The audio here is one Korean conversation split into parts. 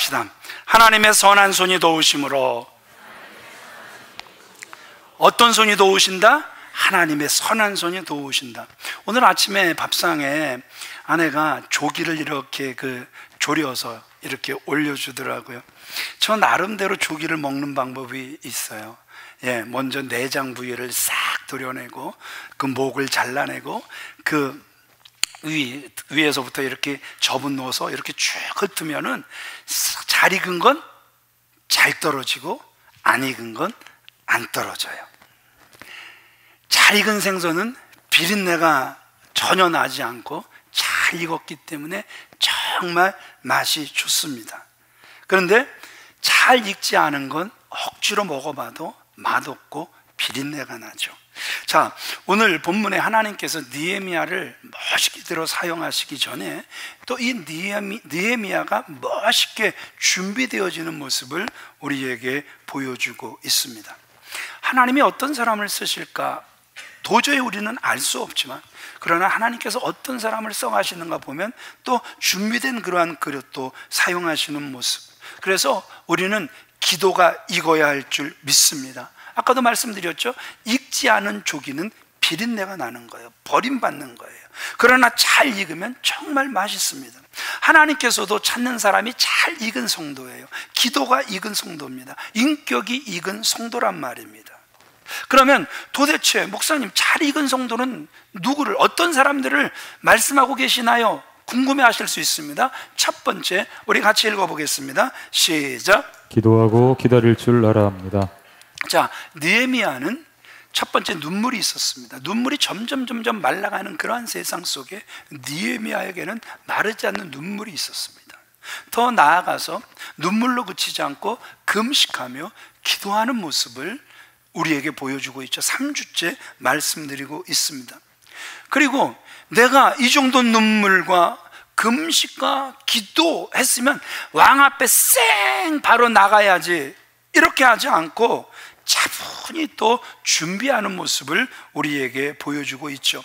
합시다. 하나님의 선한 손이 도우심으로. 어떤 손이 도우신다? 하나님의 선한 손이 도우신다. 오늘 아침에 밥상에 아내가 조기를 이렇게 졸여서 이렇게 올려주더라고요. 저 나름대로 조기를 먹는 방법이 있어요. 먼저 내장 부위를 싹 도려내고 그 목을 잘라내고 그 위에서부터 이렇게 접어넣어서 이렇게 쭉 훑으면은 잘 익은 건 잘 떨어지고 안 익은 건 안 떨어져요. 잘 익은 생선은 비린내가 전혀 나지 않고 잘 익었기 때문에 정말 맛이 좋습니다. 그런데 잘 익지 않은 건 억지로 먹어봐도 맛없고 비린내가 나죠. 자, 오늘 본문에 하나님께서 느헤미야를 멋있게 사용하시기 전에 또 이 느헤미야가 멋있게 준비되어지는 모습을 우리에게 보여주고 있습니다. 하나님이 어떤 사람을 쓰실까 도저히 우리는 알 수 없지만, 그러나 하나님께서 어떤 사람을 써가시는가 보면 또 준비된 그러한 그릇도 사용하시는 모습, 그래서 우리는 기도가 익어야 할 줄 믿습니다. 아까도 말씀드렸죠. 익지 않은 조기는 비린내가 나는 거예요. 버림받는 거예요. 그러나 잘 익으면 정말 맛있습니다. 하나님께서도 찾는 사람이 잘 익은 성도예요. 기도가 익은 성도입니다. 인격이 익은 성도란 말입니다. 그러면 도대체 목사님, 잘 익은 성도는 누구를, 어떤 사람들을 말씀하고 계시나요? 궁금해 하실 수 있습니다. 첫 번째, 우리 같이 읽어보겠습니다. 시작. 기도하고 기다릴 줄 알아야 합니다. 자, 느헤미야는 첫 번째 눈물이 있었습니다. 눈물이 점점 말라가는 그러한 세상 속에 느헤미야에게는 마르지 않는 눈물이 있었습니다. 더 나아가서 눈물로 그치지 않고 금식하며 기도하는 모습을 우리에게 보여주고 있죠. 3주째 말씀드리고 있습니다. 그리고 내가 이 정도 눈물과 금식과 기도했으면 왕 앞에 쌩 바로 나가야지, 이렇게 하지 않고 차분히 또 준비하는 모습을 우리에게 보여주고 있죠.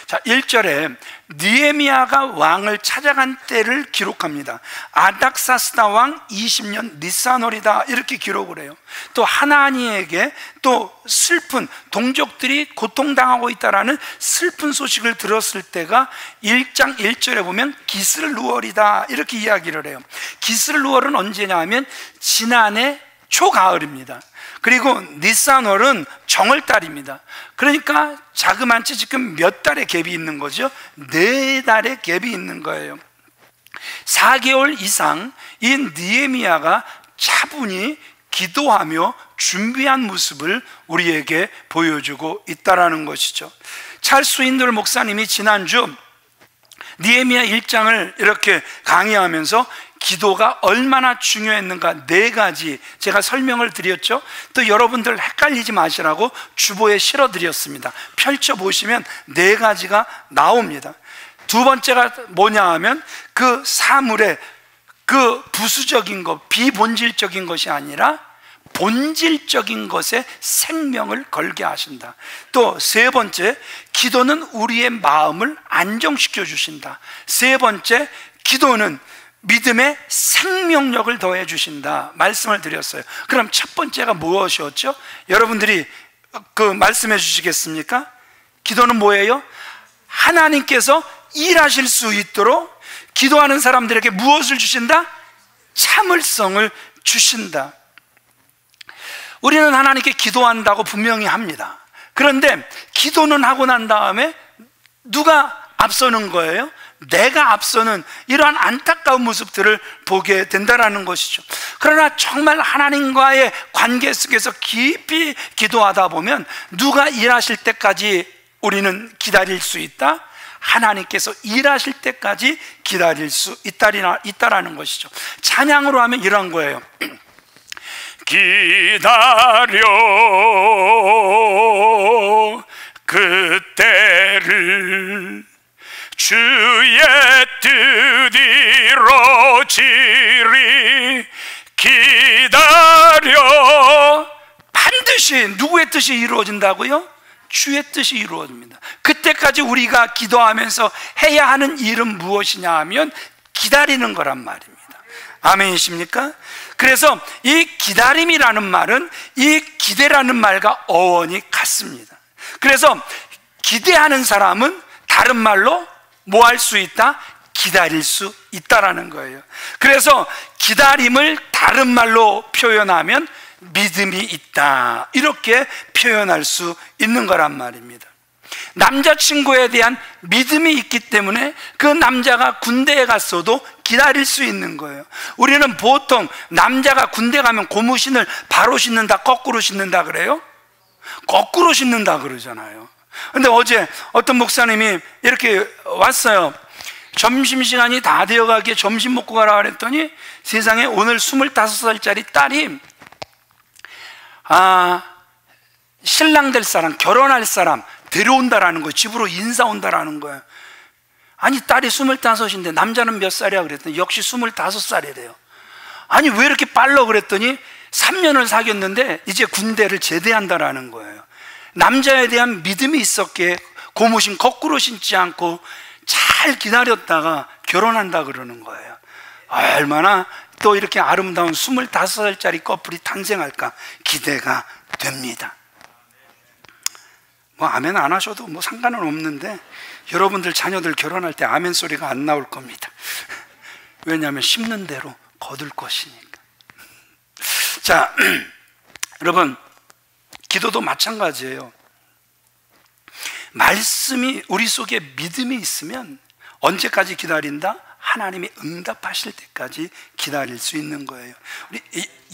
자, 1절에 느헤미야가 왕을 찾아간 때를 기록합니다. 아닥사스다 왕 20년 니산월이다, 이렇게 기록을 해요. 또 하나니에게 또 슬픈, 동족들이 고통당하고 있다라는 슬픈 소식을 들었을 때가 1장 1절에 보면 기슬루월이다, 이렇게 이야기를 해요. 기슬루월은 언제냐 하면 지난해 초가을입니다. 그리고 니산월은 정월달입니다. 그러니까 자그만치 지금 몇 달의 갭이 있는 거죠? 4달의 갭이 있는 거예요. 4개월 이상 이 느헤미야가 차분히 기도하며 준비한 모습을 우리에게 보여주고 있다는 것이죠. 찰스 윈돌 목사님이 지난주 느헤미야 1장을 이렇게 강의하면서 기도가 얼마나 중요했는가 4가지 제가 설명을 드렸죠. 또 여러분들 헷갈리지 마시라고 주보에 실어드렸습니다. 펼쳐보시면 4가지가 나옵니다. 두 번째가 뭐냐 하면 그 사물의 그 부수적인 것, 비본질적인 것이 아니라 본질적인 것에 생명을 걸게 하신다. 또 세 번째, 기도는 우리의 마음을 안정시켜 주신다. 세 번째, 기도는 믿음의 생명력을 더해 주신다 말씀을 드렸어요. 그럼 첫 번째가 무엇이었죠? 여러분들이 말씀해 주시겠습니까? 기도는 뭐예요? 하나님께서 일하실 수 있도록 기도하는 사람들에게 무엇을 주신다? 참을성을 주신다. 우리는 하나님께 기도한다고 분명히 합니다. 그런데 기도는 하고 난 다음에 누가 앞서는 거예요? 내가 앞서는 이러한 안타까운 모습들을 보게 된다는 것이죠. 그러나 정말 하나님과의 관계 속에서 깊이 기도하다 보면 누가 일하실 때까지 우리는 기다릴 수 있다? 하나님께서 일하실 때까지 기다릴 수 있다라는 것이죠. 찬양으로 하면 이런 거예요. 기다려 그때를 주의 뜻 이루어지리. 기다려. 반드시 누구의 뜻이 이루어진다고요? 주의 뜻이 이루어집니다. 그때까지 우리가 기도하면서 해야 하는 일은 무엇이냐 하면 기다리는 거란 말입니다. 아멘이십니까? 그래서 이 기다림이라는 말은 이 기대라는 말과 어원이 같습니다. 그래서 기대하는 사람은 다른 말로 뭐 할 수 있다? 기다릴 수 있다라는 거예요. 그래서 기다림을 다른 말로 표현하면 믿음이 있다, 이렇게 표현할 수 있는 거란 말입니다. 남자친구에 대한 믿음이 있기 때문에 그 남자가 군대에 갔어도 기다릴 수 있는 거예요. 우리는 보통 남자가 군대 가면 고무신을 바로 신는다, 거꾸로 신는다 그래요? 거꾸로 신는다 그러잖아요. 근데 어제 어떤 목사님이 이렇게 왔어요. 점심시간이 다 되어가기에 점심 먹고 가라 그랬더니 세상에 오늘 25살짜리 딸이 신랑 될 사람, 결혼할 사람 데려온다라는 거예요. 집으로 인사 온다라는 거예요. 아니, 딸이 25인데 남자는 몇 살이야 그랬더니 역시 25살이래요. 아니, 왜 이렇게 빨라 그랬더니 3년을 사귀었는데 이제 군대를 제대한다라는 거예요. 남자에 대한 믿음이 있었기에 고무신 거꾸로 신지 않고 잘 기다렸다가 결혼한다 그러는 거예요. 얼마나 또 이렇게 아름다운 25살짜리 커플이 탄생할까 기대가 됩니다. 뭐 아멘 안 하셔도 뭐 상관은 없는데 여러분들 자녀들 결혼할 때 아멘 소리가 안 나올 겁니다. 왜냐하면 심는 대로 거둘 것이니까. 자, 여러분, 기도도 마찬가지예요. 말씀이 우리 속에 믿음이 있으면 언제까지 기다린다? 하나님이 응답하실 때까지 기다릴 수 있는 거예요. 우리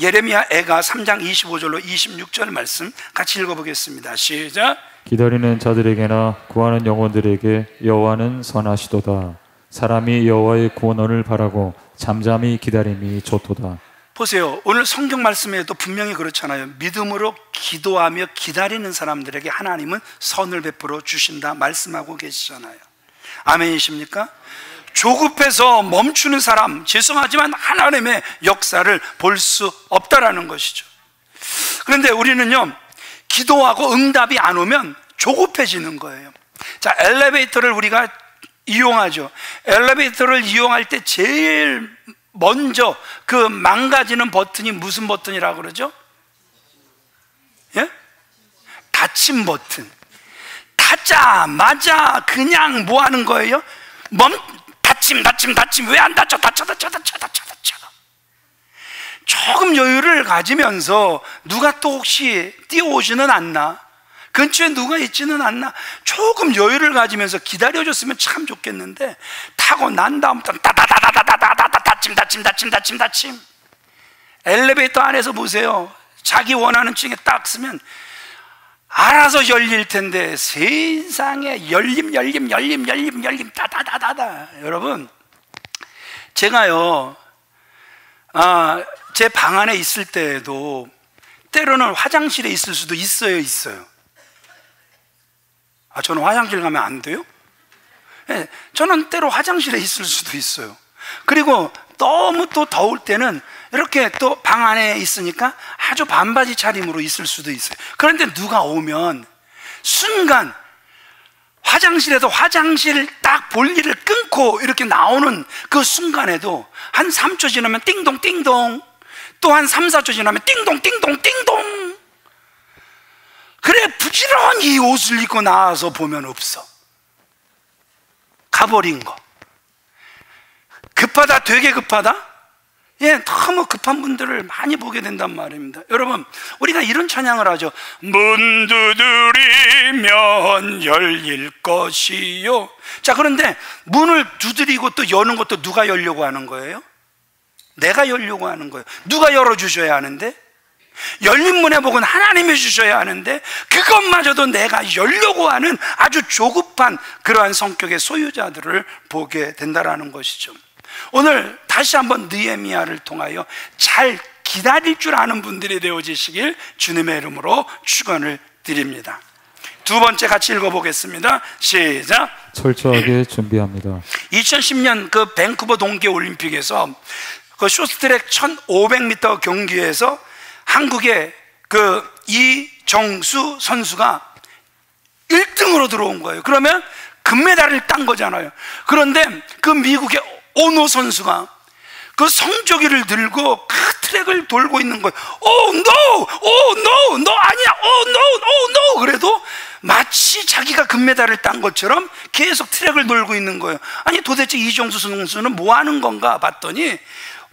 예레미야 애가 3장 25절로 26절 말씀 같이 읽어보겠습니다. 시작. 기다리는 자들에게나 구하는 영혼들에게 여호와는 선하시도다. 사람이 여호와의 구원을 바라고 잠잠히 기다림이 좋도다. 보세요. 오늘 성경 말씀에도 분명히 그렇잖아요. 믿음으로 기도하며 기다리는 사람들에게 하나님은 선을 베풀어 주신다 말씀하고 계시잖아요. 아멘이십니까? 조급해서 멈추는 사람, 죄송하지만 하나님의 역사를 볼 수 없다라는 것이죠. 그런데 우리는요, 기도하고 응답이 안 오면 조급해지는 거예요. 자, 엘리베이터를 우리가 이용하죠. 엘리베이터를 이용할 때 제일 먼저 그 망가지는 버튼이 무슨 버튼이라고 그러죠? 예? 닫힘 버튼. 닫자마자 그냥 뭐 하는 거예요? 닫힘. 왜 안 닫혀? 닫혀. 조금 여유를 가지면서 누가 또 혹시 뛰어오지는 않나? 근처에 누가 있지는 않나? 조금 여유를 가지면서 기다려줬으면 참 좋겠는데 타고 난 다음부터 닫힘. 엘리베이터 안에서 보세요. 자기 원하는 층에 딱 쓰면 알아서 열릴 텐데 세상에 열림 다다다다다. 여러분, 제가요 제 방 안에 있을 때에도 때로는 화장실에 있을 수도 있어요. 저는 화장실 가면 안 돼요? 네, 저는 때로 화장실에 있을 수도 있어요. 그리고 너무 또 더울 때는 이렇게 또 방 안에 있으니까 아주 반바지 차림으로 있을 수도 있어요. 그런데 누가 오면 순간 화장실에도 화장실 딱 볼일을 끊고 이렇게 나오는 그 순간에도 한 3초 지나면 띵동 또 한 3, 4초 지나면 띵동 그래 부지런히 이 옷을 입고 나와서 보면 없어. 가버린 거. 급하다, 되게 급하다? 예, 너무 급한 분들을 많이 보게 된단 말입니다. 여러분, 우리가 이런 찬양을 하죠. 문 두드리면 열릴 것이요. 자, 그런데 문을 두드리고 또 여는 것도 누가 열려고 하는 거예요? 내가 열려고 하는 거예요. 누가 열어주셔야 하는데? 열린 문의 복은 하나님이 주셔야 하는데 그것마저도 내가 열려고 하는 아주 조급한 그러한 성격의 소유자들을 보게 된다는 것이죠. 오늘 다시 한번 느헤미야를 통하여 잘 기다릴 줄 아는 분들이 되어지시길 주님의 이름으로 축원을 드립니다. 두 번째 같이 읽어보겠습니다. 시작. 철저하게 준비합니다. 2010년 그 밴쿠버 동계올림픽에서 그 쇼트트랙 1500m 경기에서 한국의 그 이정수 선수가 1등으로 들어온 거예요. 그러면 금메달을 딴 거잖아요. 그런데 그 미국의 오노 선수가 그 성조기를 들고 그 트랙을 돌고 있는 거예요. Oh no! Oh no! 너 아니야! Oh no! Oh no! 그래도 마치 자기가 금메달을 딴 것처럼 계속 트랙을 돌고 있는 거예요. 아니 도대체 이종수 선수는 뭐 하는 건가 봤더니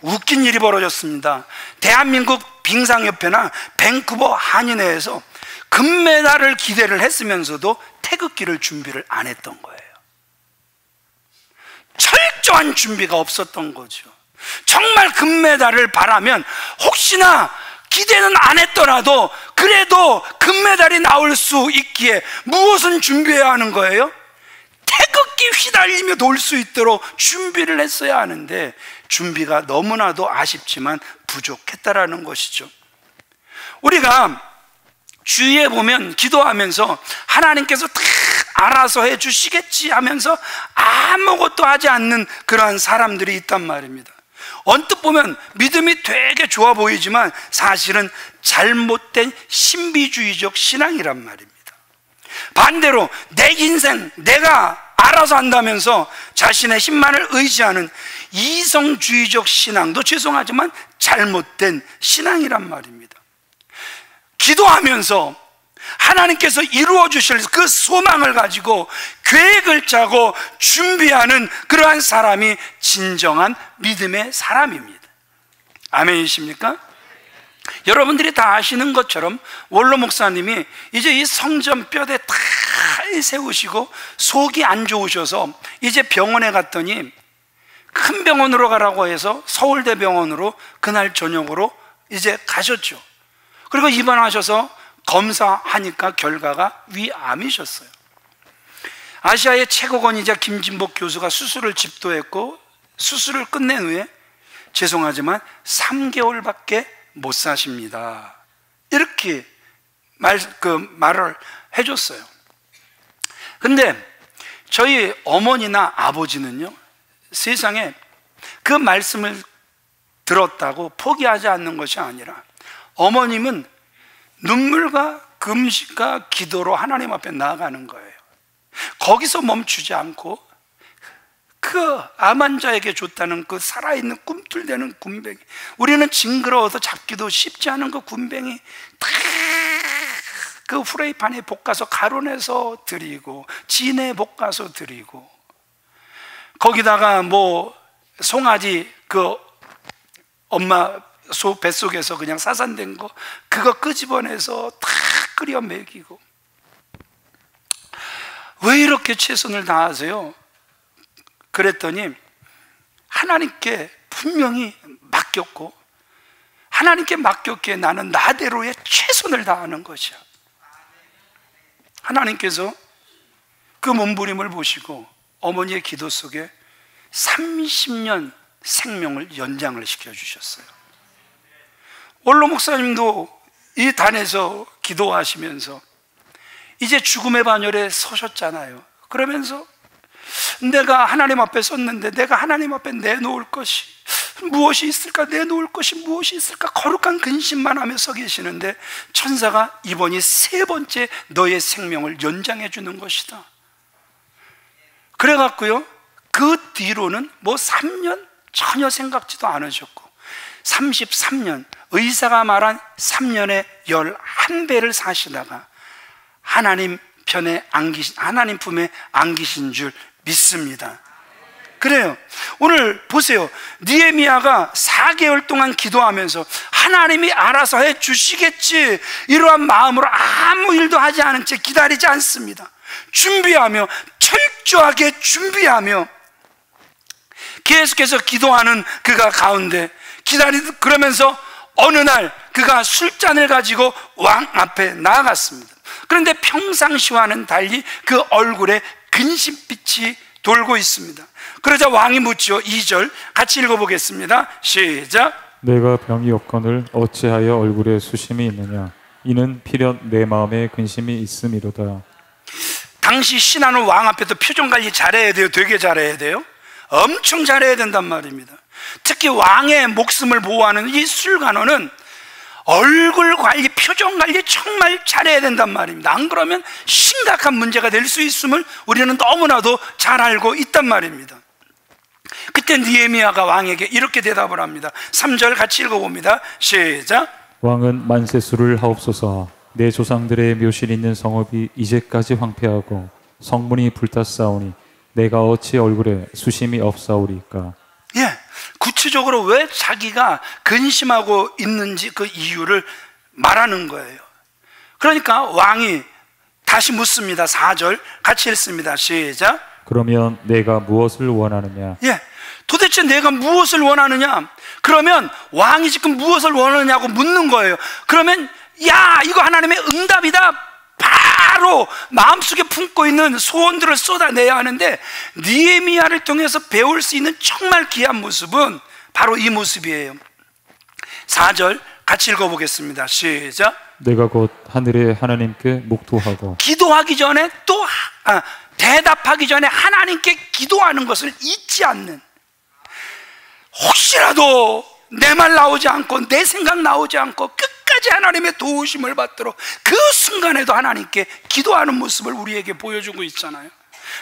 웃긴 일이 벌어졌습니다. 대한민국 빙상협회나 밴쿠버 한인회에서 금메달을 기대를 했으면서도 태극기를 준비를 안 했던 거예요. 철저한 준비가 없었던 거죠. 정말 금메달을 바라면 혹시나 기대는 안 했더라도 그래도 금메달이 나올 수 있기에 무엇은 준비해야 하는 거예요? 태극기 휘날리며 돌 수 있도록 준비를 했어야 하는데 준비가 너무나도 아쉽지만 부족했다라는 것이죠. 우리가 주위에 보면 기도하면서 하나님께서 다 알아서 해주시겠지 하면서 아무것도 하지 않는 그러한 사람들이 있단 말입니다. 언뜻 보면 믿음이 되게 좋아 보이지만 사실은 잘못된 신비주의적 신앙이란 말입니다. 반대로 내 인생 내가 알아서 한다면서 자신의 힘만을 의지하는 이성주의적 신앙도 죄송하지만 잘못된 신앙이란 말입니다. 기도하면서 하나님께서 이루어 주실 그 소망을 가지고 계획을 짜고 준비하는 그러한 사람이 진정한 믿음의 사람입니다. 아멘이십니까? 여러분들이 다 아시는 것처럼 원로 목사님이 이제 이 성전 뼈대 다 세우시고 속이 안 좋으셔서 이제 병원에 갔더니 큰 병원으로 가라고 해서 서울대병원으로 그날 저녁으로 이제 가셨죠. 그리고 입원하셔서 검사하니까 결과가 위암이셨어요. 아시아의 최고권위자 김진복 교수가 수술을 집도했고 수술을 끝낸 후에 죄송하지만 3개월밖에 못 사십니다. 이렇게 말을 해줬어요. 근데 저희 어머니나 아버지는요, 세상에 그 말씀을 들었다고 포기하지 않는 것이 아니라 어머님은 눈물과 금식과 기도로 하나님 앞에 나아가는 거예요. 거기서 멈추지 않고 그 암 환자에게 줬다는 그 살아있는 꿈틀대는 군뱅이, 우리는 징그러워서 잡기도 쉽지 않은 그 군뱅이 다 그 후라이팬에 볶아서 가루내서 드리고 진에 볶아서 드리고 거기다가 뭐 송아지 그 엄마 뱃속에서 그냥 사산된 거 그거 끄집어내서 다 끓여 먹이고. 왜 이렇게 최선을 다하세요? 그랬더니 하나님께 분명히 맡겼고 하나님께 맡겼기에 나는 나대로의 최선을 다하는 것이야. 하나님께서 그 몸부림을 보시고 어머니의 기도 속에 30년 생명을 연장을 시켜주셨어요. 원로 목사님도 이 단에서 기도하시면서 이제 죽음의 반열에 서셨잖아요. 그러면서 내가 하나님 앞에 섰는데 내가 하나님 앞에 내놓을 것이 무엇이 있을까, 내놓을 것이 무엇이 있을까 거룩한 근심만 하며 서 계시는데 천사가 이번이 3번째 너의 생명을 연장해 주는 것이다. 그래갖고요 그 뒤로는 뭐 3년 전혀 생각지도 않으셨고 33년 의사가 말한 3년에 11배를 사시다가 하나님 편에 하나님 품에 안기신 줄 믿습니다. 그래요. 오늘 보세요. 느헤미야가 4개월 동안 기도하면서 하나님이 알아서 해 주시겠지 이러한 마음으로 아무 일도 하지 않은 채 기다리지 않습니다. 준비하며 철저하게 준비하며 계속해서 기도하는 그가 가운데 그러면서 어느 날 그가 술잔을 가지고 왕 앞에 나아갔습니다. 그런데 평상시와는 달리 그 얼굴에 근심빛이 돌고 있습니다. 그러자 왕이 묻죠. 2절 같이 읽어보겠습니다. 시작. 내가 병이 없거늘 어찌하여 얼굴에 수심이 있느냐? 이는 필연 내 마음에 근심이 있음이로다. 당시 신하는 왕 앞에서 표정 관리 잘해야 돼요. 되게 잘해야 돼요. 엄청 잘해야 된단 말입니다. 특히 왕의 목숨을 보호하는 이 술관원은 얼굴 관리, 표정 관리 정말 잘해야 된단 말입니다. 안 그러면 심각한 문제가 될 수 있음을 우리는 너무나도 잘 알고 있단 말입니다. 그때 느헤미야가 왕에게 이렇게 대답을 합니다. 3절 같이 읽어봅니다. 시작. 왕은 만세수를 하옵소서. 내 조상들의 묘실 있는 성읍이 이제까지 황폐하고 성문이 불탔사오니 내가 어찌 얼굴에 수심이 없사오리까. 예, 구체적으로 왜 자기가 근심하고 있는지 그 이유를 말하는 거예요. 그러니까 왕이 다시 묻습니다. 4절 같이 읽습니다. 시작. 그러면 내가 무엇을 원하느냐? 예, 도대체 내가 무엇을 원하느냐? 그러면 왕이 지금 무엇을 원하느냐고 묻는 거예요. 그러면 야, 이거 하나님의 응답이다. 바로 마음속에 품고 있는 소원들을 쏟아내야 하는데, 느헤미야를 통해서 배울 수 있는 정말 귀한 모습은 바로 이 모습이에요. 4절 같이 읽어보겠습니다. 시작. 내가 곧 하늘의 하나님께 묵도하고. 기도하기 전에 또 대답하기 전에 하나님께 기도하는 것을 잊지 않는, 혹시라도 내 말 나오지 않고 내 생각 나오지 않고 끝까지 하나님의 도우심을 받도록 그 순간에도 하나님께 기도하는 모습을 우리에게 보여주고 있잖아요.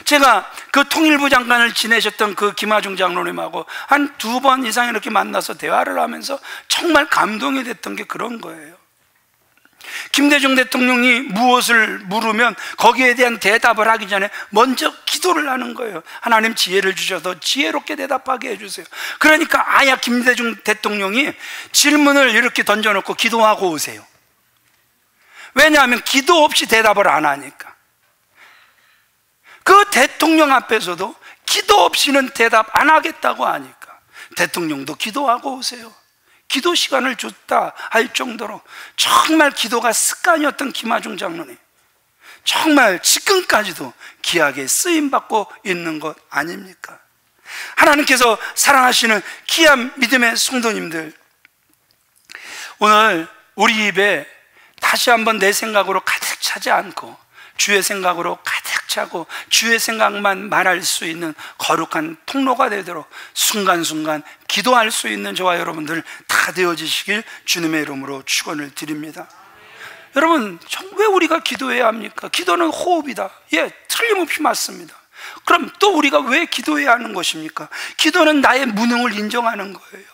제가 그 통일부 장관을 지내셨던 그 김하중 장로님하고 한 2번 이상 이렇게 만나서 대화를 하면서 정말 감동이 됐던 게 그런 거예요. 김대중 대통령이 무엇을 물으면 거기에 대한 대답을 하기 전에 먼저 기도를 하는 거예요. 하나님 지혜를 주셔서 지혜롭게 대답하게 해주세요. 그러니까 아야 김대중 대통령이 질문을 이렇게 던져놓고 기도하고 오세요. 왜냐하면 기도 없이 대답을 안 하니까. 그 대통령 앞에서도 기도 없이는 대답 안 하겠다고 하니까 대통령도 기도하고 오세요. 기도 시간을 줬다 할 정도로 정말 기도가 습관이었던 김하중 장로님, 정말 지금까지도 귀하게 쓰임받고 있는 것 아닙니까? 하나님께서 사랑하시는 귀한 믿음의 성도님들, 오늘 우리 입에 다시 한번 내 생각으로 가득 차지 않고 주의 생각으로 가득 차고 주의 생각만 말할 수 있는 거룩한 통로가 되도록 순간순간 기도할 수 있는 저와 여러분들 다 되어지시길 주님의 이름으로 축원을 드립니다. 여러분, 왜 우리가 기도해야 합니까? 기도는 호흡이다. 예, 틀림없이 맞습니다. 그럼 또 우리가 왜 기도해야 하는 것입니까? 기도는 나의 무능을 인정하는 거예요.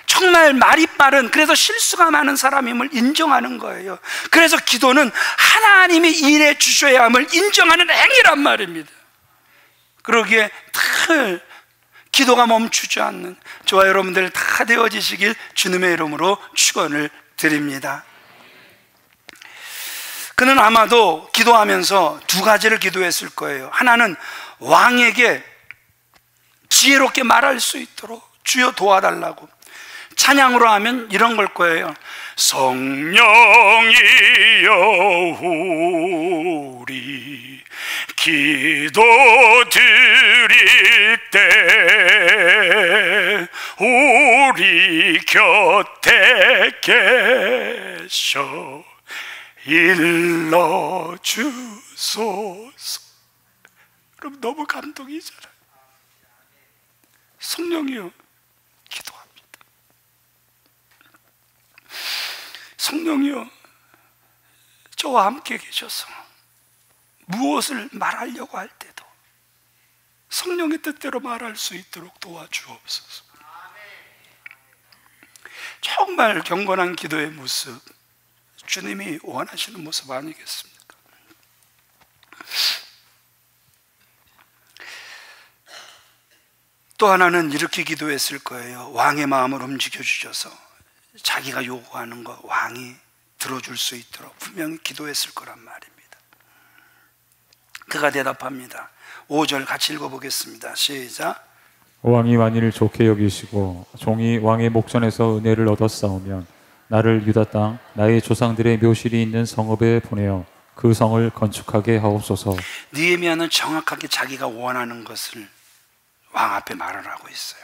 정말 말이 빠른, 그래서 실수가 많은 사람임을 인정하는 거예요. 그래서 기도는 하나님이 일해 주셔야 함을 인정하는 행위란 말입니다. 그러기에 늘 기도가 멈추지 않는 저와 여러분들 다 되어지시길 주님의 이름으로 축원을 드립니다. 그는 아마도 기도하면서 2가지를 기도했을 거예요. 하나는 왕에게 지혜롭게 말할 수 있도록 주여 도와달라고. 찬양으로 하면 이런 걸 거예요. 성령이여 우리 기도 드릴 때 우리 곁에 계셔 일러주소서. 그럼 너무 감동이잖아요. 성령이여 기도합니다. 성령이여 저와 함께 계셔서 무엇을 말하려고 할 때도 성령의 뜻대로 말할 수 있도록 도와주옵소서. 정말 경건한 기도의 모습, 주님이 원하시는 모습 아니겠습니까? 또 하나는 이렇게 기도했을 거예요. 왕의 마음을 움직여 주셔서 자기가 요구하는 것 왕이 들어줄 수 있도록 분명히 기도했을 거란 말입니다. 그가 대답합니다. 5절 같이 읽어보겠습니다. 시작. 왕이 만일 좋게 여기시고 종이 왕의 목전에서 은혜를 얻었사오면 나를 유다 땅 나의 조상들의 묘실이 있는 성읍에 보내어 그 성을 건축하게 하옵소서. 느헤미야는 정확하게 자기가 원하는 것을 왕 앞에 말을 하고 있어요.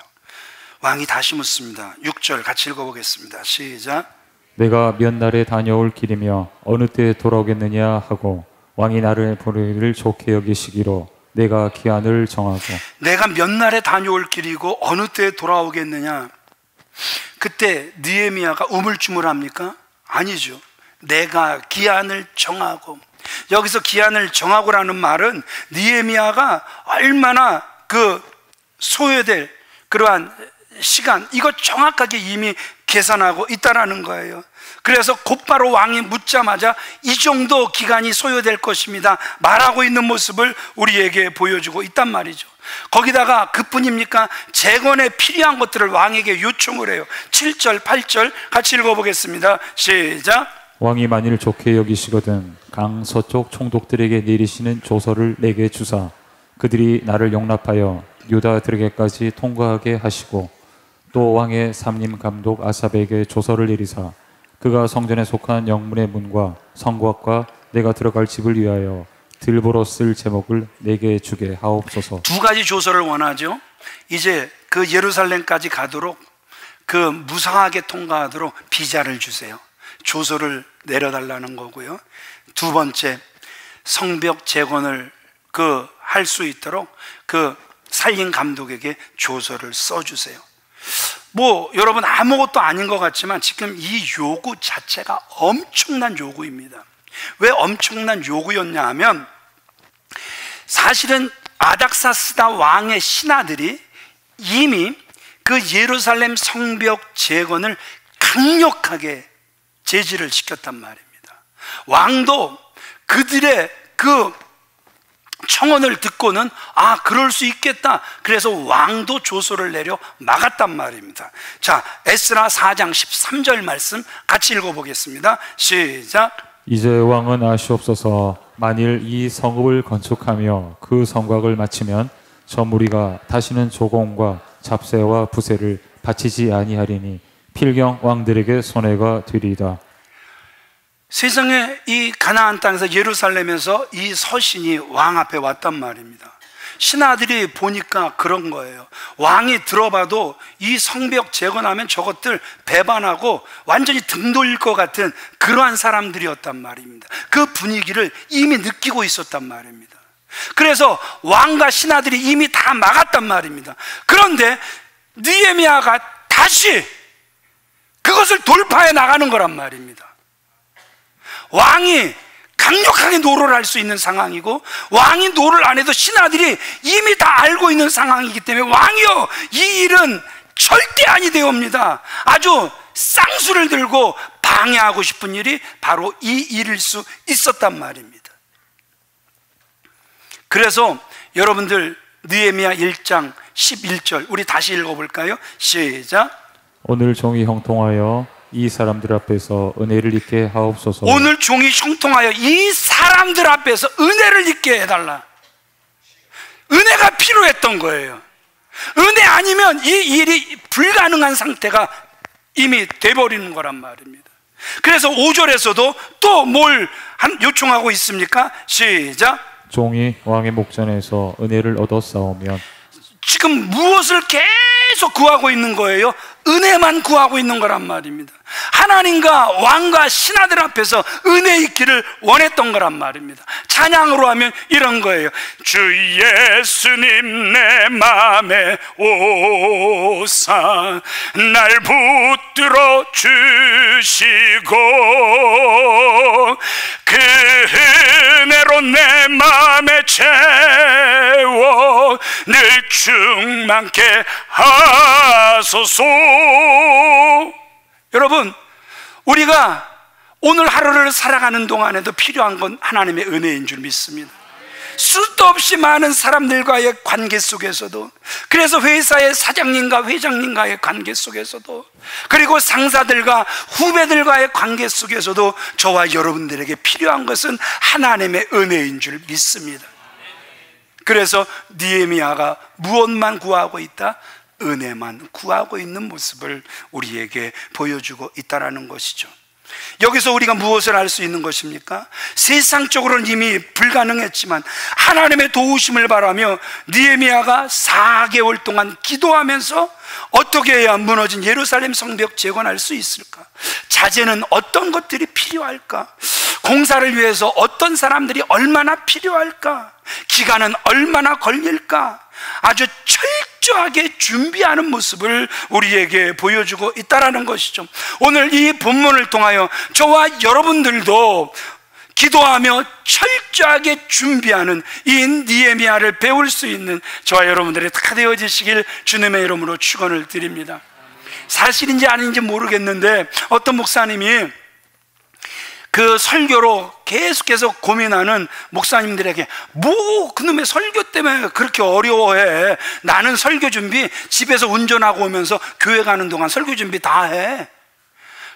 왕이 다시 묻습니다. 6절 같이 읽어보겠습니다. 시작. 내가 몇 날에 다녀올 길이며 어느 때에 돌아오겠느냐 하고 왕이 나를 보내기를 좋게 여기시기로 내가 기한을 정하고. 내가 몇 날에 다녀올 길이고 어느 때에 돌아오겠느냐. 그때 느헤미야가 우물쭈물합니까? 아니죠. 내가 기한을 정하고. 여기서 기한을 정하고라는 말은 느헤미야가 얼마나 소요될 그러한 시간, 이거 정확하게 이미 계산하고 있다라는 거예요. 그래서 곧바로 왕이 묻자마자 이 정도 기간이 소요될 것입니다 말하고 있는 모습을 우리에게 보여주고 있단 말이죠. 거기다가 그뿐입니까? 재건에 필요한 것들을 왕에게 요청을 해요. 7절, 8절 같이 읽어보겠습니다. 시작. 왕이 만일 좋게 여기시거든 강 서쪽 총독들에게 내리시는 조서를 내게 주사 그들이 나를 용납하여 유다들에게까지 통과하게 하시고 또 왕의 삼림 감독 아삽에게 조서를 내리사 그가 성전에 속한 영문의 문과 성곽과 내가 들어갈 집을 위하여 들보로 쓸 제목을 내게 주게 하옵소서. 두 가지 조서를 원하죠. 이제 그 예루살렘까지 가도록 그 무상하게 통과하도록 비자를 주세요. 조서를 내려달라는 거고요. 두 번째, 성벽 재건을 할 수 있도록 그 살림 감독에게 조서를 써주세요. 여러분 아무것도 아닌 것 같지만 지금 이 요구 자체가 엄청난 요구입니다. 왜 엄청난 요구였냐 하면 사실은 아닥사스다 왕의 신하들이 이미 그 예루살렘 성벽 재건을 강력하게 제지를 시켰단 말입니다. 왕도 그들의 그 청원을 듣고는 그럴 수 있겠다. 그래서 왕도 조서를 내려 막았단 말입니다. 자, 에스라 4장 13절 말씀 같이 읽어보겠습니다. 시작. 이제 왕은 아시옵소서. 만일 이 성읍을 건축하며 그 성곽을 마치면 저 무리가 다시는 조공과 잡세와 부세를 바치지 아니하리니 필경 왕들에게 손해가 되리이다. 세상에 이 가나안 땅에서 예루살렘에서 이 서신이 왕 앞에 왔단 말입니다. 신하들이 보니까 그런 거예요. 왕이 들어봐도 이 성벽 재건하면 저것들 배반하고 완전히 등 돌릴 것 같은 그러한 사람들이었단 말입니다. 그 분위기를 이미 느끼고 있었단 말입니다. 그래서 왕과 신하들이 이미 다 막았단 말입니다. 그런데 느헤미야가 다시 그것을 돌파해 나가는 거란 말입니다. 왕이 강력하게 노를 할 수 있는 상황이고 왕이 노를 안 해도 신하들이 이미 다 알고 있는 상황이기 때문에 왕이요, 이 일은 절대 아니 되옵니다. 아주 쌍수를 들고 방해하고 싶은 일이 바로 이 일일 수 있었단 말입니다. 그래서 여러분들 느헤미야 1장 11절 우리 다시 읽어볼까요? 시작. 오늘 종이 형통하여 이 사람들 앞에서 은혜를 잊게 하옵소서. 오늘 종이 형통하여 이 사람들 앞에서 은혜를 잊게 해달라. 은혜가 필요했던 거예요. 은혜 아니면 이 일이 불가능한 상태가 이미 돼버리는 거란 말입니다. 그래서 5절에서도 또 뭘 요청하고 있습니까? 시작. 종이 왕의 목전에서 은혜를 얻어 싸우면. 지금 무엇을 계속 구하고 있는 거예요? 은혜만 구하고 있는 거란 말입니다. 하나님과 왕과 신하들 앞에서 은혜 있기를 원했던 거란 말입니다. 찬양으로 하면 이런 거예요. 주 예수님 내 맘에 오사 날 붙들어 주시고 그 은혜로 내 맘에 채워 늘 충만케 하소서. 여러분, 우리가 오늘 하루를 살아가는 동안에도 필요한 건 하나님의 은혜인 줄 믿습니다. 수도 없이 많은 사람들과의 관계 속에서도, 그래서 회사의 사장님과 회장님과의 관계 속에서도, 그리고 상사들과 후배들과의 관계 속에서도 저와 여러분들에게 필요한 것은 하나님의 은혜인 줄 믿습니다. 그래서 느헤미야가 무엇만 구하고 있다? 은혜만 구하고 있는 모습을 우리에게 보여주고 있다는 것이죠. 여기서 우리가 무엇을 알 수 있는 것입니까? 세상적으로는 이미 불가능했지만 하나님의 도우심을 바라며 느헤미야가 4개월 동안 기도하면서 어떻게 해야 무너진 예루살렘 성벽 재건할 수 있을까? 자재는 어떤 것들이 필요할까? 공사를 위해서 어떤 사람들이 얼마나 필요할까? 기간은 얼마나 걸릴까? 아주 철저하게 준비하는 모습을 우리에게 보여주고 있다는 것이죠. 오늘 이 본문을 통하여 저와 여러분들도 기도하며 철저하게 준비하는 이 느헤미야를 배울 수 있는 저와 여러분들이 다 되어지시길 주님의 이름으로 축원을 드립니다. 사실인지 아닌지 모르겠는데 어떤 목사님이 그 설교로 계속해서 고민하는 목사님들에게 뭐 그놈의 설교 때문에 그렇게 어려워해, 나는 설교 준비 집에서 운전하고 오면서 교회 가는 동안 설교 준비 다 해.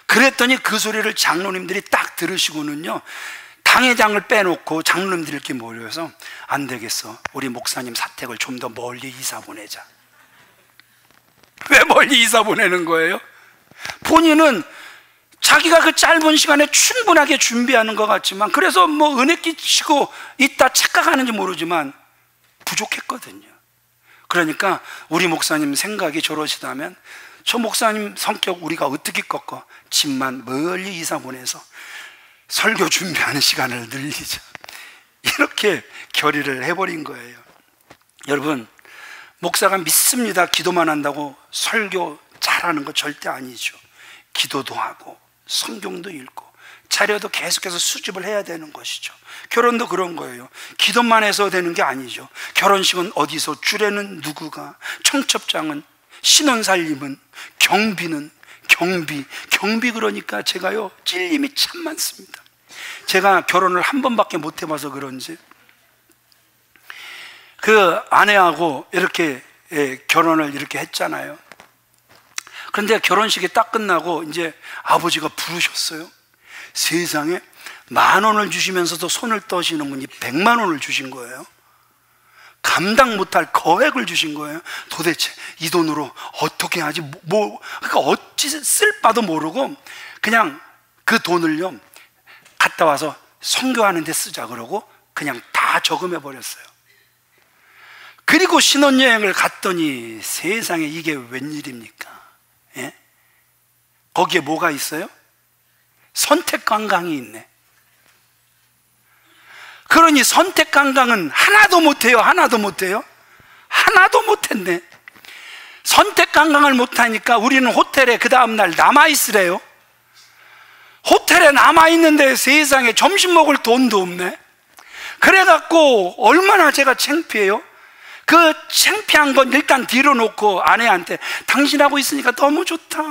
그랬더니 그 소리를 장로님들이 딱 들으시고는요, 당회장을 빼놓고 장로님들이 이렇게 모여서 안 되겠어, 우리 목사님 사택을 좀 더 멀리 이사 보내자. 왜 멀리 이사 보내는 거예요? 본인은 자기가 그 짧은 시간에 충분하게 준비하는 것 같지만, 그래서 뭐 은혜 끼치고 있다 착각하는지 모르지만 부족했거든요. 그러니까 우리 목사님 생각이 저러시다면 저 목사님 성격 우리가 어떻게 꺾어? 집만 멀리 이사 보내서 설교 준비하는 시간을 늘리자, 이렇게 결의를 해버린 거예요. 여러분, 목사가 믿습니다 기도만 한다고 설교 잘하는 거 절대 아니죠. 기도도 하고 성경도 읽고 자료도 계속해서 수집을 해야 되는 것이죠. 결혼도 그런 거예요. 기도만 해서 되는 게 아니죠. 결혼식은 어디서, 주례는 누구가, 청첩장은, 신혼살림은, 경비는, 경비 그러니까 제가요 찔림이 참 많습니다. 제가 결혼을 한 번밖에 못 해봐서 그런지 그 아내하고 이렇게 결혼을 이렇게 했잖아요. 그런데 결혼식이 딱 끝나고 이제 아버지가 부르셨어요. 세상에 10,000원을 주시면서도 손을 떠시는 분이 100,000원을 주신 거예요. 감당 못할 거액을 주신 거예요. 도대체 이 돈으로 어떻게 하지, 그러니까 어찌 쓸 바도 모르고 그냥 그 돈을요 갔다 와서 선교하는 데 쓰자 그러고 그냥 다 저금해 버렸어요. 그리고 신혼여행을 갔더니 세상에 이게 웬일입니까? 예? 거기에 뭐가 있어요? 선택관광이 있네. 그러니 선택관광은 하나도 못해요. 하나도 못해요. 하나도 못했네. 선택관광을 못하니까 우리는 호텔에 그 다음날 남아있으래요. 호텔에 남아있는데 세상에 점심 먹을 돈도 없네. 그래갖고 얼마나 제가 창피해요. 그 창피한 건 일단 뒤로 놓고 아내한테 당신하고 있으니까 너무 좋다,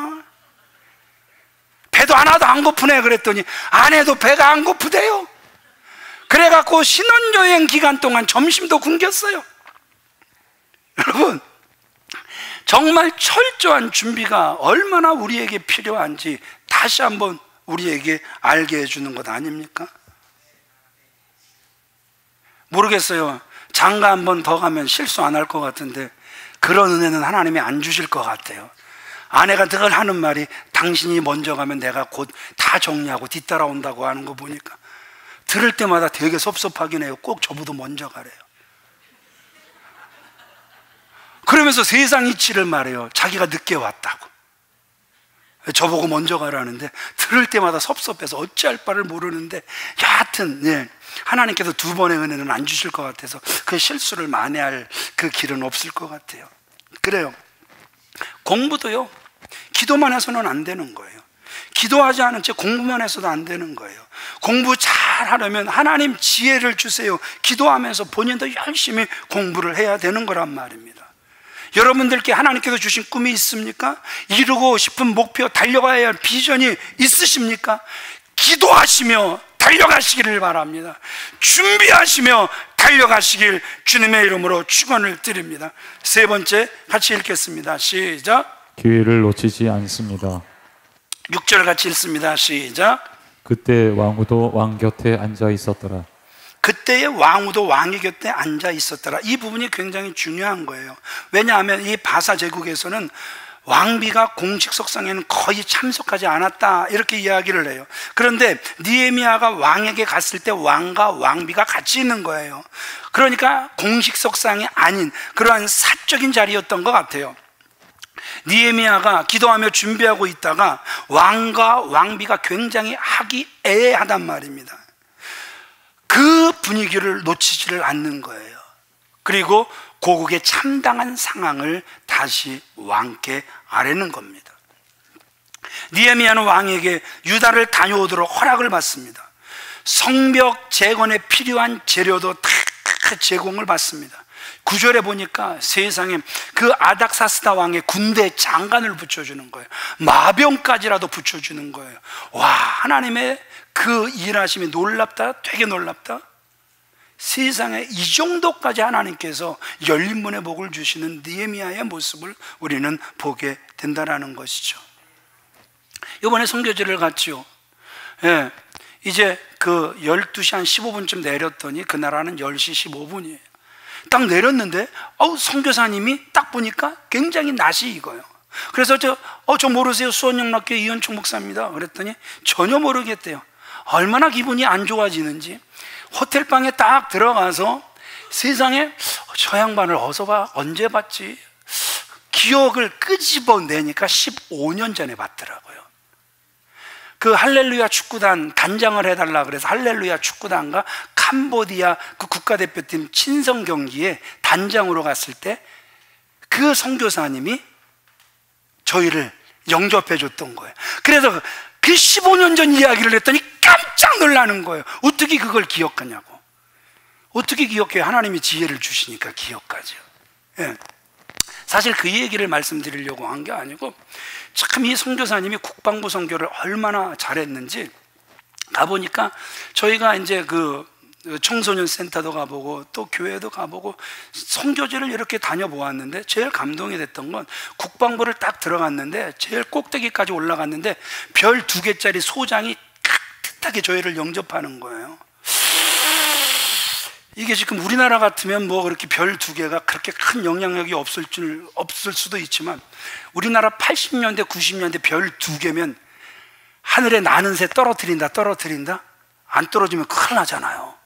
배도 하나도 안 고프네 그랬더니 아내도 배가 안 고프대요. 그래갖고 신혼여행 기간 동안 점심도 굶겼어요. 여러분, 정말 철저한 준비가 얼마나 우리에게 필요한지 다시 한번 우리에게 알게 해주는 것 아닙니까? 모르겠어요. 장가 한 번 더 가면 실수 안 할 것 같은데 그런 은혜는 하나님이 안 주실 것 같아요. 아내가 늘 하는 말이 당신이 먼저 가면 내가 곧 다 정리하고 뒤따라온다고 하는 거 보니까 들을 때마다 되게 섭섭하긴 해요. 꼭 저보다 먼저 가래요. 그러면서 세상 이치를 말해요. 자기가 늦게 왔다고, 저보고 먼저 가라는데 들을 때마다 섭섭해서 어찌할 바를 모르는데, 여하튼 하나님께서 2번의 은혜는 안 주실 것 같아서 그 실수를 만회할 그 길은 없을 것 같아요. 그래요. 공부도요, 기도만 해서는 안 되는 거예요. 기도하지 않은 채 공부만 해서도 안 되는 거예요. 공부 잘 하려면 하나님 지혜를 주세요. 기도하면서 본인도 열심히 공부를 해야 되는 거란 말입니다. 여러분들께 하나님께서 주신 꿈이 있습니까? 이루고 싶은 목표, 달려가야 할 비전이 있으십니까? 기도하시며 달려가시기를 바랍니다. 준비하시며 달려가시길 주님의 이름으로 축원을 드립니다. 3번째 같이 읽겠습니다. 시작. 기회를 놓치지 않습니다. 6절 같이 읽습니다. 시작. 그때 왕후도 왕 곁에 앉아 있었더라. 그때의 왕후도 왕의 곁에 앉아 있었더라. 이 부분이 굉장히 중요한 거예요. 왜냐하면 이 바사 제국에서는 왕비가 공식 석상에는 거의 참석하지 않았다, 이렇게 이야기를 해요. 그런데 느헤미야가 왕에게 갔을 때 왕과 왕비가 같이 있는 거예요. 그러니까 공식 석상이 아닌 그러한 사적인 자리였던 것 같아요. 느헤미야가 기도하며 준비하고 있다가 왕과 왕비가 굉장히 화기애애하단 말입니다. 그 분위기를 놓치지를 않는 거예요. 그리고 고국의 참당한 상황을 다시 왕께 아뢰는 겁니다. 느헤미야는 왕에게 유다를 다녀오도록 허락을 받습니다. 성벽 재건에 필요한 재료도 다 제공을 받습니다. 9절에 보니까 세상에 그 아닥사스다 왕의 군대 장관을 붙여주는 거예요. 마병까지라도 붙여주는 거예요. 와, 하나님의 그 일하심이 놀랍다, 되게 놀랍다. 세상에 이 정도까지 하나님께서 열린 문의 복을 주시는 느헤미야의 모습을 우리는 보게 된다라는 것이죠. 이번에 선교지를 갔죠. 예, 이제 그 12시 한 15분쯤 내렸더니 그 나라는 10시 15분이에요. 딱 내렸는데 선교사님이 딱 보니까 굉장히 낯이 익어요. 그래서 저 모르세요? 수원영락교 이현총 목사입니다. 그랬더니 전혀 모르겠대요. 얼마나 기분이 안 좋아지는지. 호텔방에 딱 들어가서 세상에 저 양반을 어디서 봐? 언제 봤지? 기억을 끄집어내니까 15년 전에 봤더라고요. 그 할렐루야 축구단 단장을 해달라 그래서 할렐루야 축구단과 캄보디아 그 국가대표팀 친선 경기에 단장으로 갔을 때 그 선교사님이 저희를 영접해 줬던 거예요. 그래서 그 15년 전 이야기를 했더니 깜짝 놀라는 거예요. 어떻게 그걸 기억하냐고. 어떻게 기억해요? 하나님이 지혜를 주시니까 기억하죠. 예. 사실 그 얘기를 말씀드리려고 한 게 아니고 참 이 선교사님이 국방부 선교를 얼마나 잘했는지 가보니까 저희가 이제 그 청소년 센터도 가보고 또 교회도 가보고 선교지를 이렇게 다녀보았는데 제일 감동이 됐던 건 국방부를 딱 들어갔는데 제일 꼭대기까지 올라갔는데 별 2개짜리 소장이 깍듯하게 저희를 영접하는 거예요. 이게 지금 우리나라 같으면 뭐 그렇게 별 2개가 그렇게 큰 영향력이 없을 수도 있지만 우리나라 80년대 90년대 별 2개면 하늘에 나는 새 떨어뜨린다 안 떨어지면 큰일 나잖아요.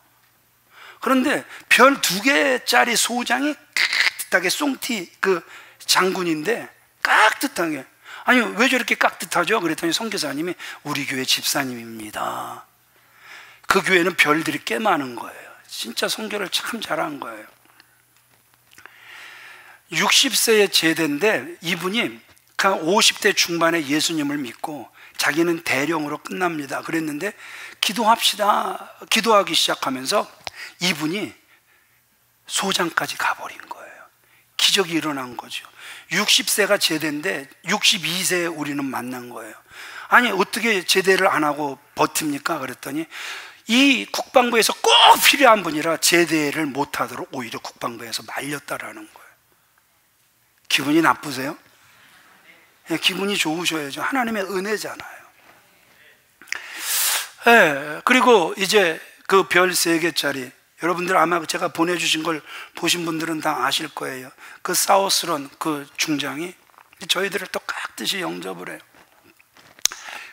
그런데 별 2개짜리 소장이 깍듯하게 쏭티 그 장군인데 깍듯하게, 아니 왜 저렇게 깍듯하죠? 그랬더니 선교사님이 우리 교회 집사님입니다. 그 교회는 별들이 꽤 많은 거예요. 진짜 선교를 참 잘한 거예요. 60세의 제대인데 이분이 50대 중반에 예수님을 믿고 자기는 대령으로 끝납니다. 그랬는데 기도합시다. 기도하기 시작하면서 이분이 소장까지 가버린 거예요. 기적이 일어난 거죠. 60세가 제대인데 62세에 우리는 만난 거예요. 아니 어떻게 제대를 안 하고 버팁니까? 그랬더니 이 국방부에서 꼭 필요한 분이라 제대를 못하도록 오히려 국방부에서 말렸다라는 거예요. 기분이 나쁘세요? 네, 기분이 좋으셔야죠. 하나님의 은혜잖아요. 네, 그리고 이제 그 별 3개짜리 여러분들 아마 제가 보내주신 걸 보신 분들은 다 아실 거예요. 그 사우스런 그 중장이 저희들을 또 깍듯이 영접을 해요.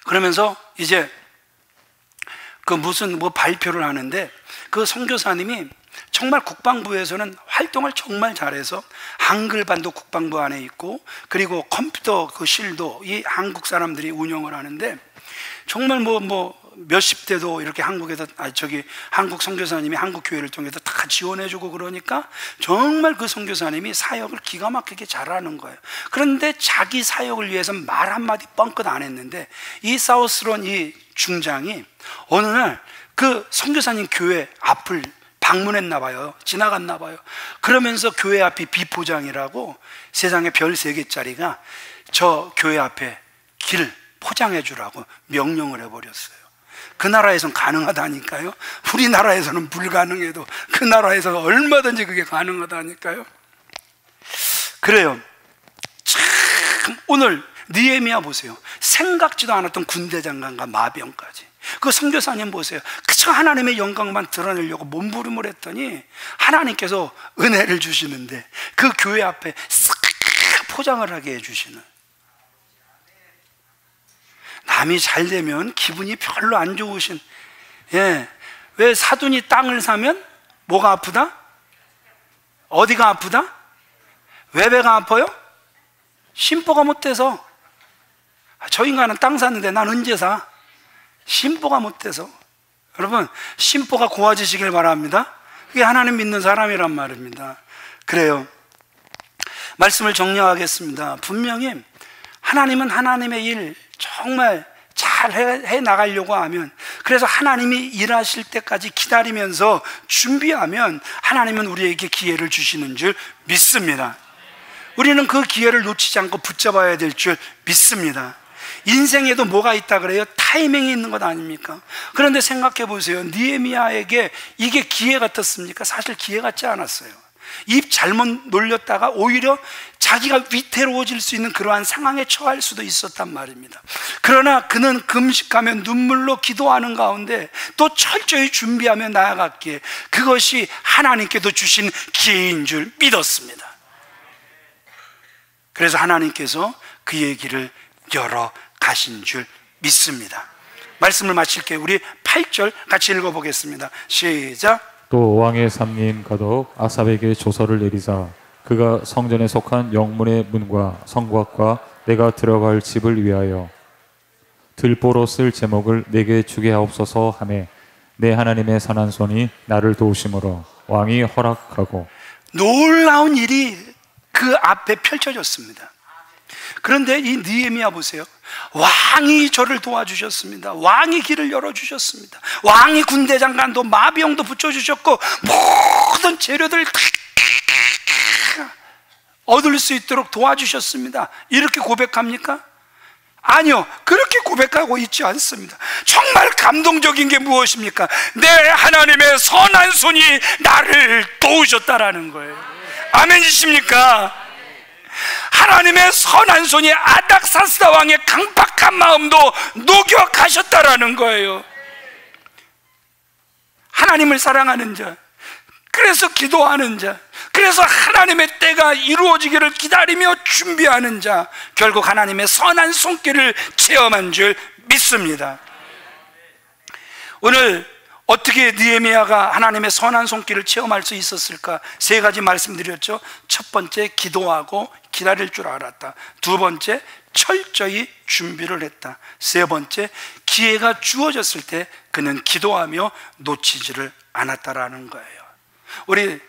그러면서 이제 그 무슨 뭐 발표를 하는데 그 선교사님이 정말 국방부에서는 활동을 정말 잘해서 한글반도 국방부 안에 있고 그리고 컴퓨터 그 실도 이 한국 사람들이 운영을 하는데 정말 뭐 몇십 대도 이렇게 한국에서 한국 선교사님이 한국 교회를 통해서 다 지원해주고 그러니까 정말 그 선교사님이 사역을 기가 막히게 잘하는 거예요. 그런데 자기 사역을 위해서 말 한마디 뻥끗 안 했는데 이 사우스론 이 중장이 어느 날 그 선교사님 교회 앞을 방문했나 봐요. 지나갔나 봐요. 그러면서 교회 앞이 비포장이라고 세상에 별 3개짜리가 저 교회 앞에 길 포장해 주라고 명령을 해버렸어요. 그 나라에서는 가능하다니까요. 우리나라에서는 불가능해도 그 나라에서는 얼마든지 그게 가능하다니까요. 그래요. 참 오늘 느헤미야 보세요. 생각지도 않았던 군대 장관과 마병까지. 그 선교사님 보세요. 그저 하나님의 영광만 드러내려고 몸부림을 했더니 하나님께서 은혜를 주시는데 그 교회 앞에 싹 포장을 하게 해주시는. 남이 잘 되면 기분이 별로 안 좋으신. 예, 왜 사돈이 땅을 사면 뭐가 아프다? 어디가 아프다? 왜 배가 아파요? 심보가 못 돼서. 저 인간은 땅 샀는데 난 언제 사? 심보가 못 돼서. 여러분, 심보가 고와지시길 바랍니다. 그게 하나님 믿는 사람이란 말입니다. 그래요. 말씀을 정리하겠습니다. 분명히 하나님은 하나님의 일 정말 잘 해 나가려고 하면 그래서 하나님이 일하실 때까지 기다리면서 준비하면 하나님은 우리에게 기회를 주시는 줄 믿습니다. 우리는 그 기회를 놓치지 않고 붙잡아야 될 줄 믿습니다. 인생에도 뭐가 있다 그래요? 타이밍이 있는 것 아닙니까? 그런데 생각해 보세요. 느헤미야에게 이게 기회 같았습니까? 사실 기회 같지 않았어요. 입 잘못 놀렸다가 오히려 자기가 위태로워질 수 있는 그러한 상황에 처할 수도 있었단 말입니다. 그러나 그는 금식하며 눈물로 기도하는 가운데 또 철저히 준비하며 나아갔기에 그것이 하나님께도 주신 기회인 줄 믿었습니다. 그래서 하나님께서 그의 길을 열어 가신 줄 믿습니다. 말씀을 마칠게요. 우리 8절 같이 읽어보겠습니다. 시작. 또 왕의 삼림 가독 아삽에게 조서를 내리사 그가 성전에 속한 영문의 문과 성곽과 내가 들어갈 집을 위하여 들보로 쓸 제목을 내게 주게 하옵소서 하매 내 하나님의 선한 손이 나를 도우심으로 왕이 허락하고. 놀라운 일이 그 앞에 펼쳐졌습니다. 그런데 이 느헤미야 보세요. 왕이 저를 도와주셨습니다. 왕이 길을 열어주셨습니다. 왕이 군대장관도 마비용도 붙여주셨고 모든 재료들 다 얻을 수 있도록 도와주셨습니다. 이렇게 고백합니까? 아니요, 그렇게 고백하고 있지 않습니다. 정말 감동적인 게 무엇입니까? 내 하나님의 선한 손이 나를 도우셨다라는 거예요. 아멘이십니까? 하나님의 선한 손이 아닥사스다 왕의 강팍한 마음도 녹여 가셨다라는 거예요. 하나님을 사랑하는 자, 그래서 기도하는 자, 그래서 하나님의 때가 이루어지기를 기다리며 준비하는 자, 결국 하나님의 선한 손길을 체험한 줄 믿습니다. 오늘 어떻게 느헤미야가 하나님의 선한 손길을 체험할 수 있었을까? 세 가지 말씀드렸죠. 첫 번째, 기도하고 기다릴 줄 알았다. 두 번째, 철저히 준비를 했다. 세 번째, 기회가 주어졌을 때 그는 기도하며 놓치지를 않았다라는 거예요. 우리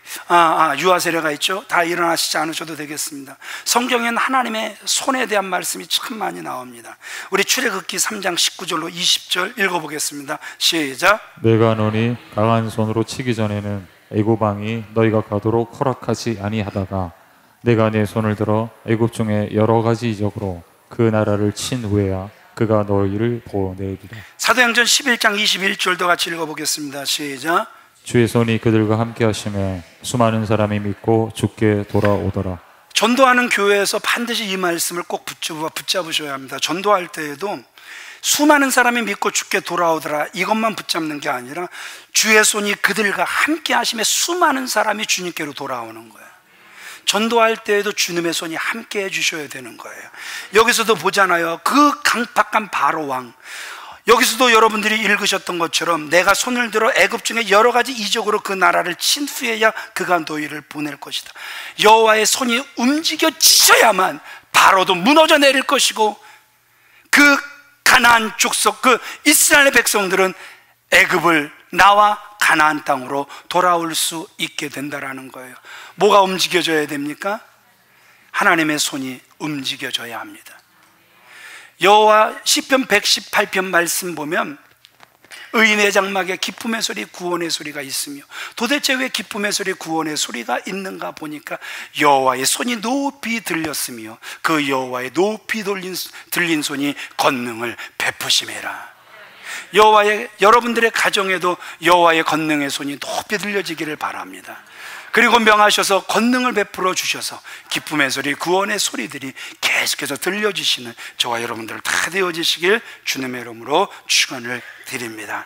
유아 세례가 있죠. 다 일어나시지 않으셔도 되겠습니다. 성경에는 하나님의 손에 대한 말씀이 참 많이 나옵니다. 우리 출애굽기 3장 19절로 20절 읽어보겠습니다. 시작. 내가 너니 강한 손으로 치기 전에는 애굽 왕이 너희가 가도록 허락하지 아니하다가 내가 내 손을 들어 애굽 중에 여러 가지 이적으로 그 나라를 친 후에야 그가 너희를 보내리라. 사도행전 11장 21절도 같이 읽어보겠습니다. 시작. 주의 손이 그들과 함께 하시며 수많은 사람이 믿고 주께 돌아오더라. 전도하는 교회에서 반드시 이 말씀을 꼭 붙잡으셔야 합니다. 전도할 때에도 수많은 사람이 믿고 주께 돌아오더라 이것만 붙잡는 게 아니라 주의 손이 그들과 함께 하시며 수많은 사람이 주님께로 돌아오는 거예요. 전도할 때에도 주님의 손이 함께 해주셔야 되는 거예요. 여기서도 보잖아요. 그 강팍한 바로 왕, 여기서도 여러분들이 읽으셨던 것처럼 내가 손을 들어 애굽 중에 여러 가지 이적으로 그 나라를 친 후에야 그가 너희를 보낼 것이다. 여호와의 손이 움직여지셔야만 바로도 무너져 내릴 것이고 그 가나안 족속, 그 이스라엘 백성들은 애굽을 나와 가나안 땅으로 돌아올 수 있게 된다라는 거예요. 뭐가 움직여져야 됩니까? 하나님의 손이 움직여져야 합니다. 여호와 시편 118편 말씀 보면 의인의 장막에 기쁨의 소리, 구원의 소리가 있으며 도대체 왜 기쁨의 소리, 구원의 소리가 있는가 보니까 여호와의 손이 높이 들렸으며 그 여호와의 높이 들린 손이 권능을 베푸심이라. 여러분들의 가정에도 여호와의 권능의 손이 높이 들려지기를 바랍니다. 그리고 명하셔서 권능을 베풀어 주셔서 기쁨의 소리, 구원의 소리들이 계속해서 들려주시는 저와 여러분들 다 되어지시길 주님의 이름으로 축원을 드립니다.